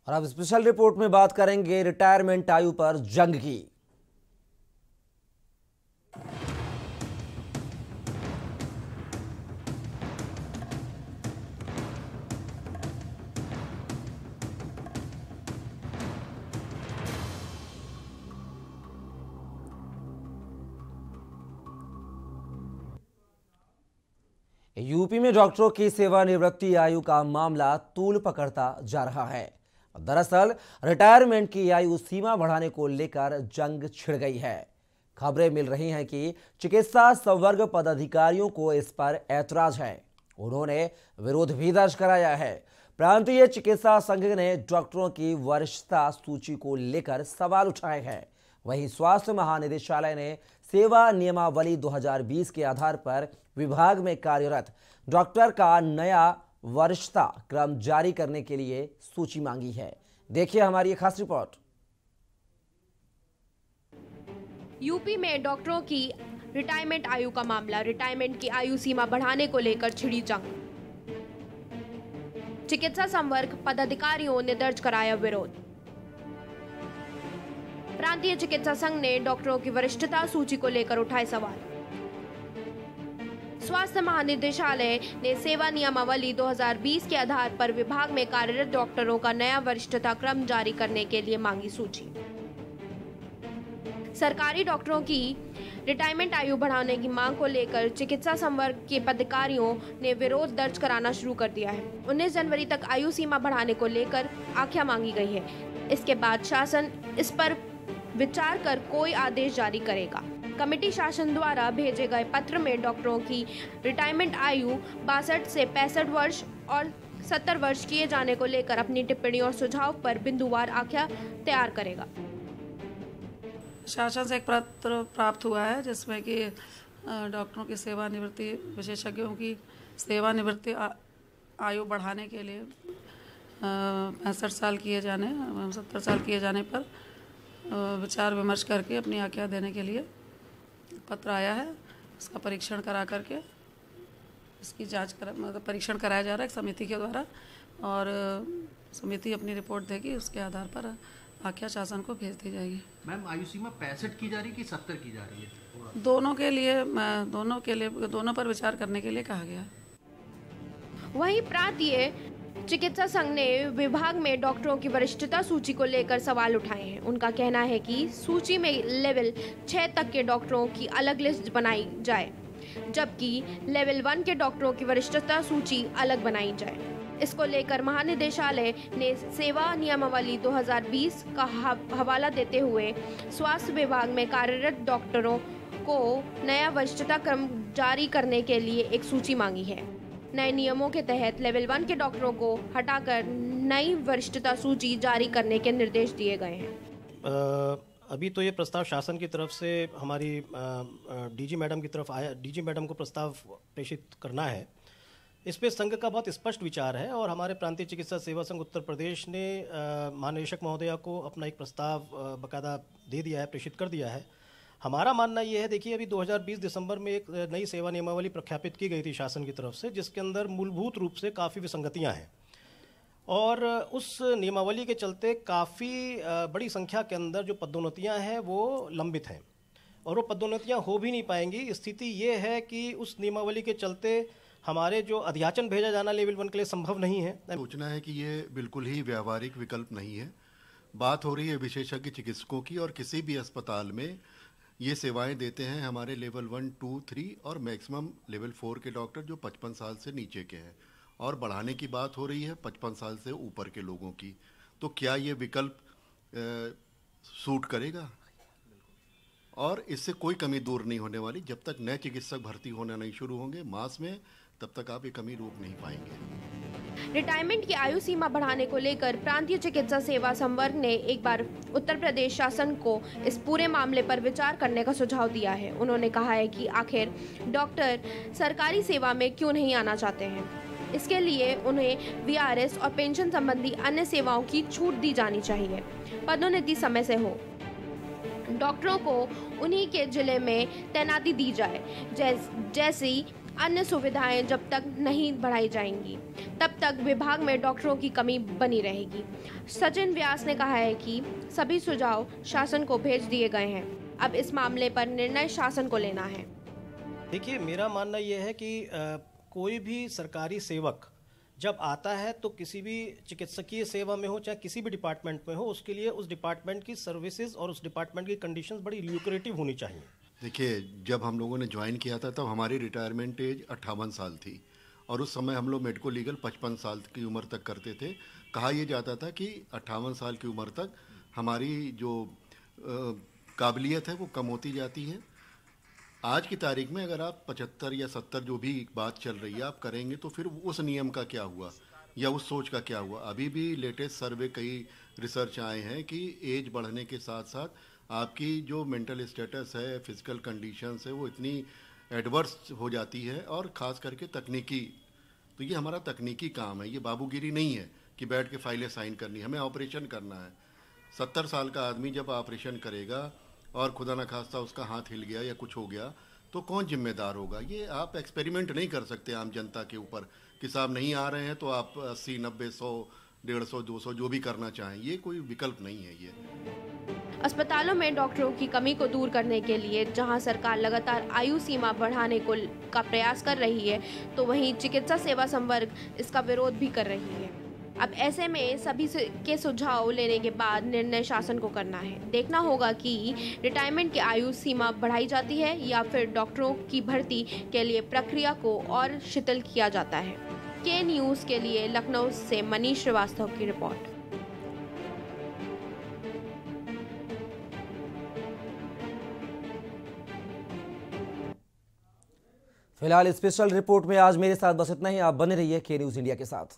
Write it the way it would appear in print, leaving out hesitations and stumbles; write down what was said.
और अब special report में बात करेंगे रिटायरमेंट आयु पर जंग की। यूपी में डॉक्टरों की सेवानिवृत्ति आयु का मामला तूल पकड़ता जा रहा है। दरअसल रिटायरमेंट की आयु सीमा बढ़ाने को लेकर जंग छिड़ गई है। खबरें मिल रही हैं कि चिकित्सा संवर्ग पदाधिकारियों को इस पर ऐतराज है। उन्होंने विरोध भी दर्ज कराया है। प्रांतीय चिकित्सा संघ ने डॉक्टरों की वरिष्ठता सूची को लेकर सवाल उठाए हैं। वहीं स्वास्थ्य महानिदेशालय ने सेवा नियमावली 2020 के आधार पर विभाग में कार्यरत डॉक्टर का नया वरिष्ठता क्रम जारी करने के लिए सूची मांगी है। देखिए हमारी एक खास रिपोर्ट। यूपी में डॉक्टरों की रिटायरमेंट आयु का मामला। रिटायरमेंट की आयु सीमा बढ़ाने को लेकर छिड़ी जंग। चिकित्सा संवर्ग पदाधिकारियों ने दर्ज कराया विरोध। प्रांतीय चिकित्सा संघ ने डॉक्टरों की वरिष्ठता सूची को लेकर उठाए सवाल। स्वास्थ्य महानिदेशालय ने सेवा नियमावली 2020 के आधार पर विभाग में कार्यरत डॉक्टरों का नया वरिष्ठता क्रम जारी करने के लिए मांगी सूची। सरकारी डॉक्टरों की रिटायरमेंट आयु बढ़ाने की मांग को लेकर चिकित्सा संवर्ग के पदाधिकारियों ने विरोध दर्ज कराना शुरू कर दिया है। 19 जनवरी तक आयु सीमा बढ़ाने को लेकर आख्या मांगी गई है। इसके बाद शासन इस पर विचार कर कोई आदेश जारी करेगा। कमेटी शासन द्वारा भेजे गए पत्र में डॉक्टरों की रिटायरमेंट आयु 62 से 65 वर्ष और 70 वर्ष किए जाने को लेकर अपनी टिप्पणी और सुझाव पर बिंदुवार आख्या तैयार करेगा। शासन से एक पत्र प्राप्त हुआ है जिसमें कि डॉक्टरों की सेवानिवृत्ति, विशेषज्ञों की सेवानिवृत्ति आयु बढ़ाने के लिए 65 साल किए जाने, 70 साल किए जाने पर विचार विमर्श करके अपनी आज्ञा देने के लिए पत्र आया है। इसका परीक्षण करा करके इसकी मतलब परीक्षण कराया जा रहा है एक समिति के द्वारा, और समिति अपनी रिपोर्ट देगी। उसके आधार पर आख्या शासन को भेज दी जाएगी। मैम, आयु सीमा 65 की जा रही है कि 70 की जा रही है? दोनों पर विचार करने के लिए कहा गया है। वहीं प्रांतीय चिकित्सा संघ ने विभाग में डॉक्टरों की वरिष्ठता सूची को लेकर सवाल उठाए हैं। उनका कहना है कि सूची में लेवल 6 तक के डॉक्टरों की अलग लिस्ट बनाई जाए, जबकि लेवल 1 के डॉक्टरों की वरिष्ठता सूची अलग बनाई जाए। इसको लेकर महानिदेशालय ने सेवा नियमावली 2020 का हवाला देते हुए स्वास्थ्य विभाग में कार्यरत डॉक्टरों को नया वरिष्ठता क्रम जारी करने के लिए एक सूची मांगी है। नए नियमों के तहत लेवल 1 के डॉक्टरों को हटाकर नई वरिष्ठता सूची जारी करने के निर्देश दिए गए हैं। अभी तो ये प्रस्ताव शासन की तरफ से हमारी डीजी मैडम की तरफ आया। डीजी मैडम को प्रस्ताव प्रेषित करना है। इस पे संघ का बहुत स्पष्ट विचार है और हमारे प्रांतीय चिकित्सा सेवा संघ उत्तर प्रदेश ने महानिदेशक महोदया को अपना एक प्रस्ताव बाकायदा दे दिया है, प्रेषित कर दिया है। हमारा मानना ये है, देखिए अभी 2020 दिसंबर में एक नई सेवा नियमावली प्रख्यापित की गई थी शासन की तरफ से, जिसके अंदर मूलभूत रूप से काफ़ी विसंगतियां हैं और उस नियमावली के चलते काफ़ी बड़ी संख्या के अंदर जो पदोन्नतियां हैं वो लंबित हैं और वो पदोन्नतियां हो भी नहीं पाएंगी। स्थिति ये है कि उस नियमावली के चलते हमारे जो अध्याचन भेजा जाना लेवल 1 के लिए संभव नहीं है। सोचना है कि ये बिल्कुल ही व्यावहारिक विकल्प नहीं है। बात हो रही है विशेषज्ञ चिकित्सकों की और किसी भी अस्पताल में ये सेवाएं देते हैं हमारे लेवल 1, 2, 3 और मैक्सिमम लेवल 4 के डॉक्टर जो 55 साल से नीचे के हैं, और बढ़ाने की बात हो रही है 55 साल से ऊपर के लोगों की। तो क्या ये विकल्प सूट करेगा? और इससे कोई कमी दूर नहीं होने वाली। जब तक नए चिकित्सक भर्ती होना नहीं शुरू होंगे मास में, तब तक आप ये कमी रोक नहीं पाएंगे। रिटायरमेंट की आयु सीमा बढ़ाने को लेकर प्रांतीय चिकित्सा सेवा संवर्ग ने एक बार उत्तर प्रदेश शासन को इस पूरे मामले पर विचार करने का सुझाव दिया है। उन्होंने कहा है कि आखिर डॉक्टर सरकारी सेवा में क्यों नहीं आना चाहते हैं। इसके लिए उन्हें वीआरएस और पेंशन संबंधी अन्य सेवाओं की छूट दी जानी चाहिए। पदोन्नति समय से हो, डॉक्टरों को उन्हीं के जिले में तैनाती दी जाए, जैसी अन्य सुविधाएं जब तक नहीं बढ़ाई जाएंगी तब तक विभाग में डॉक्टरों की कमी बनी रहेगी। सचिन व्यास ने कहा है कि सभी सुझाव शासन को भेज दिए गए हैं, अब इस मामले पर निर्णय शासन को लेना है। देखिए, मेरा मानना यह है कि कोई भी सरकारी सेवक जब आता है तो किसी भी चिकित्सकीय सेवा में हो चाहे किसी भी डिपार्टमेंट में हो, उसके लिए उस डिपार्टमेंट की सर्विसेज और उस डिपार्टमेंट की कंडीशंस बड़ी ल्यूक्रेटिव होनी चाहिए। देखिए, जब हम लोगों ने ज्वाइन किया था तब हमारी रिटायरमेंट एज 58 साल थी और उस समय हम लोग मेडिको लीगल 55 साल की उम्र तक करते थे। कहा यह जाता था कि 58 साल की उम्र तक हमारी जो काबिलियत है वो कम होती जाती है। आज की तारीख में अगर आप 75 या 70 जो भी बात चल रही है आप करेंगे तो फिर उस नियम का क्या हुआ या उस सोच का क्या हुआ। अभी भी लेटेस्ट सर्वे कई रिसर्च आए हैं कि एज बढ़ने के साथ साथ आपकी जो मेंटल स्टेटस है, फिजिकल कंडीशंस है, वो इतनी एडवर्स हो जाती है और ख़ास करके तकनीकी। तो ये हमारा तकनीकी काम है, ये बाबूगिरी नहीं है कि बैठ के फाइलें साइन करनी, हमें ऑपरेशन करना है। 70 साल का आदमी जब ऑपरेशन करेगा और खुदा न खास्ता उसका हाथ हिल गया या कुछ हो गया तो कौन जिम्मेदार होगा। ये आप एक्सपेरिमेंट नहीं कर सकते आम जनता के ऊपर कि साहब नहीं आ रहे हैं तो आप 80, 90, 100, 150, 200 जो भी करना चाहें, ये कोई विकल्प नहीं है। ये अस्पतालों में डॉक्टरों की कमी को दूर करने के लिए जहां सरकार लगातार आयु सीमा बढ़ाने का प्रयास कर रही है, तो वहीं चिकित्सा सेवा संवर्ग इसका विरोध भी कर रही है। अब ऐसे में सभी के सुझाव लेने के बाद निर्णय शासन को करना है। देखना होगा कि रिटायरमेंट की आयु सीमा बढ़ाई जाती है या फिर डॉक्टरों की भर्ती के लिए प्रक्रिया को और शिथिल किया जाता है। के न्यूज़ के लिए लखनऊ से मनीष श्रीवास्तव की रिपोर्ट। फिलहाल स्पेशल रिपोर्ट में आज मेरे साथ बस इतना ही। आप बने रहिए के न्यूज़ इंडिया के साथ।